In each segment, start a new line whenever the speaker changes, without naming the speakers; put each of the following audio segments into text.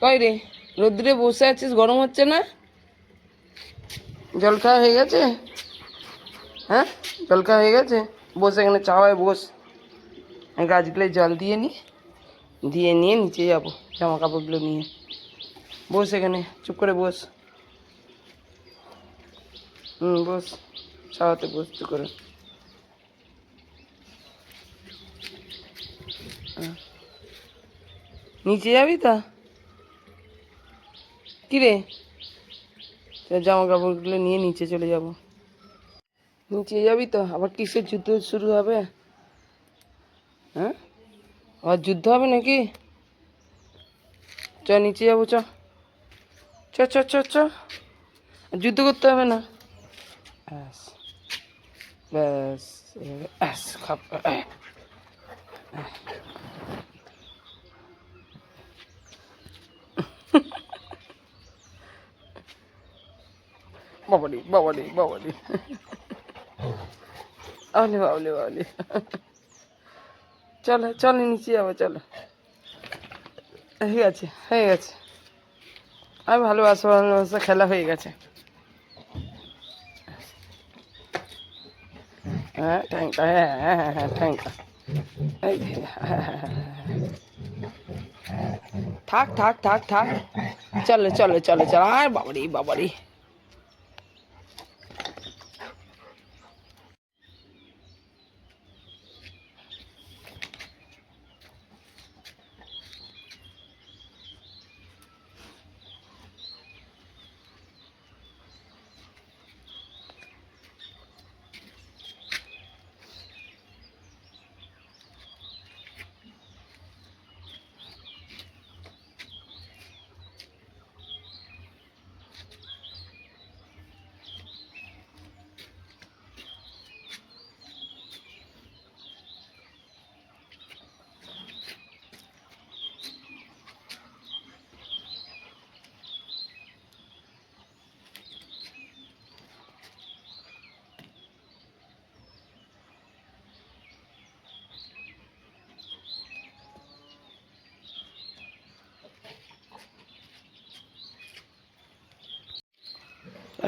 কই রে, রোদ্রে বসে আছিস, গরম হচ্ছে না? জল খাওয়া হয়ে গেছে? হ্যাঁ, জল খাওয়া হয়ে গেছে? বস এখানে চাওয়ায় বস, গাছগুলোয় জল দিয়ে নিয়ে নিচে যাবো জামা কাপড়গুলো নিয়ে। বস এখানে, চুপ করে বস। বস, ছাওয়াতে বস চুপ করে। নিচে যাবি তা? কিরে, জামা কাপড়গুলো নিয়ে নিচে চলে যাব। নিচে যাবি তো? আবার কিসের যুদ্ধ শুরু হবে? হ্যাঁ, আবার যুদ্ধ হবে নাকি? চ নিচে যাবো, চ চ চ চ চ। যুদ্ধ করতে হবে না। ব্যাস ব্যাস, ব্যাস খাপ। বাবালি বাবালি বাবালি, বাবলি বাবলি বাবলি। চলো চলো নিচে যাবো, চলো। হয়ে গেছে হয়ে গেছে, আমি ভালোবাসা খেলা হয়ে গেছে। হ্যাঁ ট্যাংটা, হ্যাঁ হ্যাঁ হ্যাঁ হ্যাঁ ট্যাংটা। থাক থাক থাক থাক, চলো চলো চলো চলো। আর বাবারি বাবারি,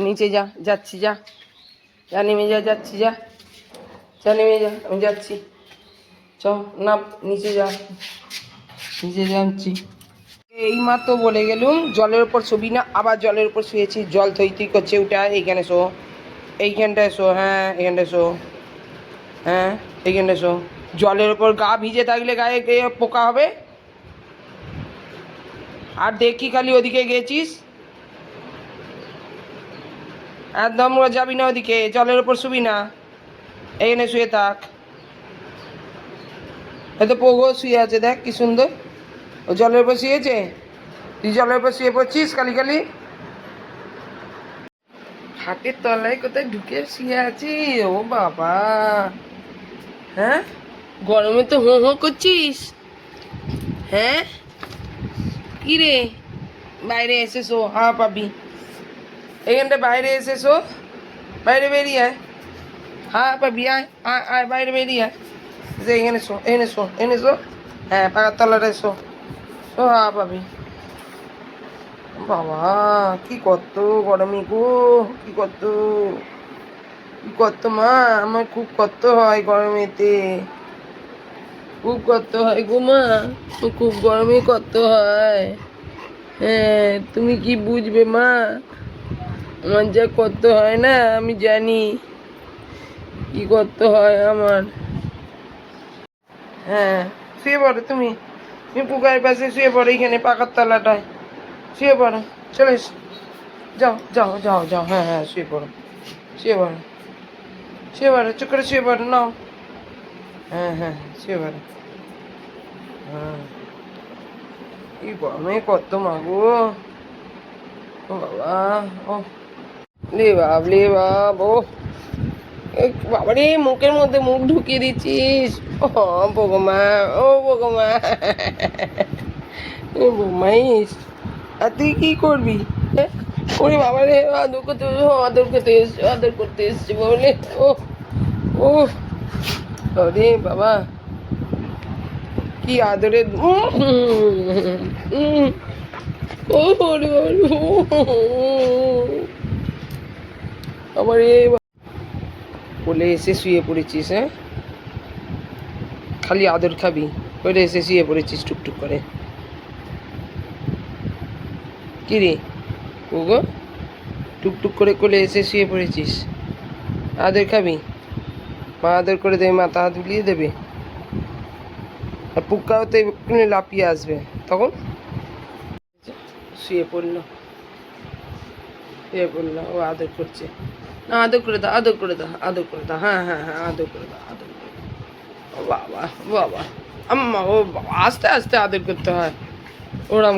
নিচে যা, যাচ্ছি, যা যা নেমে যা, যাচ্ছি, যা যা নেমে যা, আমি যাচ্ছি। চ না, নিচে যা, নিচে যাচ্ছি। এই মাত্র বলে গেলুম জলের উপর শুবি না, আবার জলের উপর শুয়েছি, জল থই থই করছে। উঠা এইখানে শো, এইখানটায় শো, হ্যাঁ এইখানটায় শো, হ্যাঁ এইখানটায় শো। জলের উপর গা ভিজে থাকলে গায়ে গিয়ে পোকা হবে। আর দেখি খালি ওদিকে গেছিস, একদম যাবি না ওদিকে, জলের উপর শুবি না, এখানে শুয়ে থাক। হয়তো পোগো শুয়ে আছে, দেখ কি সুন্দর, ও জলের উপর শুয়েছে, তুই জলের উপর শুয়ে পড়ছিস খালি খালি। হাতের তলায় কোথায় ঢুকে শুয়ে আছি, ও বাবা। হ্যাঁ, গরমে তো হো হো করছিস। হ্যাঁ কি রে, বাইরে এসে শো, হাওয়া পাবি। এখানটা বাইরে এসে শো, বাইরে বেরিয়ে আয়, হাওয়া পাবি। আয় আয় আয়, বাইরে বেরিয়ে আয়, যে এখানে শো, এনে শো, এনে শো। হ্যাঁ, পাকার তলাটায় শো, শো, হাওয়া পাবি। বাবা কি কত গরমে গো, কি কত, কি কত মা, আমার খুব কত হয় গরমেতে, খুব কত হয় গো মা, খুব গরমে কত হয়। হ্যাঁ, তুমি কি বুঝবে মা, আমার যা কত হয় না, আমি জানি কি কত হয় আমার। হ্যাঁ, শুয়ে পড়ো তুমি, তুমি পুকুরের পাশে শুয়ে পড়ো, এইখানে পাকার তলাটায় শুয়ে পড়ো। চলে এসো, যাও যাও যাও যাও, হ্যাঁ হ্যাঁ শুয়ে পড়ো, শুয়ে পড়ো, শুয়ে পড়ো, চুপ করে শুয়ে পড়ো, নাও। হ্যাঁ হ্যাঁ শুয়ে পড়ো। হ্যাঁ, এই গরমে কত মাগো, ও বাবা, ও লে বাব, ও বাবারে, মুখের মধ্যে মুখ ঢুকিয়ে দিচ্ছিস, ও বগমা, ও বগমা, বৌমাইস। আর তুই কি করবি? হ্যাঁ, ওরে বাবারে, আদর করতে এসছে বলে, ও ও ওরে বাবা, কি আদরে, ও ওরে আবার বলে এসে শুয়ে পড়েছিস, হ্যাঁ? খালি আদর খাবি বলে এসে শুয়ে পড়েছিস টুকটুক করে। কি রে ওগো, টুকটুক করে কোলে এসে শুয়ে পড়েছিস, আদর খাবি? মা আদর করে দেবে, মাথা হাত বুলিয়ে দেবে, আর পুক্কাও তো এক্ষুনি লাফিয়ে আসবে তখন। শুয়ে পড়লো, শুয়ে পড়লো, ও আদর করছে। না আদর করে দাও, আদর করে দাও, আদর করে দাও, হ্যাঁ হ্যাঁ হ্যাঁ আদর করে দাও, আদর করে দাও। ও বাবা বাবা, আম্মা ও বাবা, আস্তে আস্তে আদর করতে হয়। ওরাম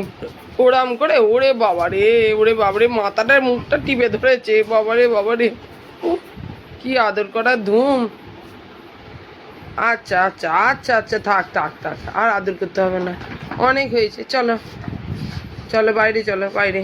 ওরাম করে, ওরে বাবা রে, ওরে বাবা রে, মাথাটার মুখটা টিপে ধরেছে, বাবা রে বাবা রে, কি আদর করার ধুম। আচ্ছা আচ্ছা আচ্ছা আচ্ছা, থাক থাক থাক, আর আদর করতে হবে না, অনেক হয়েছে, চলো চলো বাইরে, চলো বাইরে।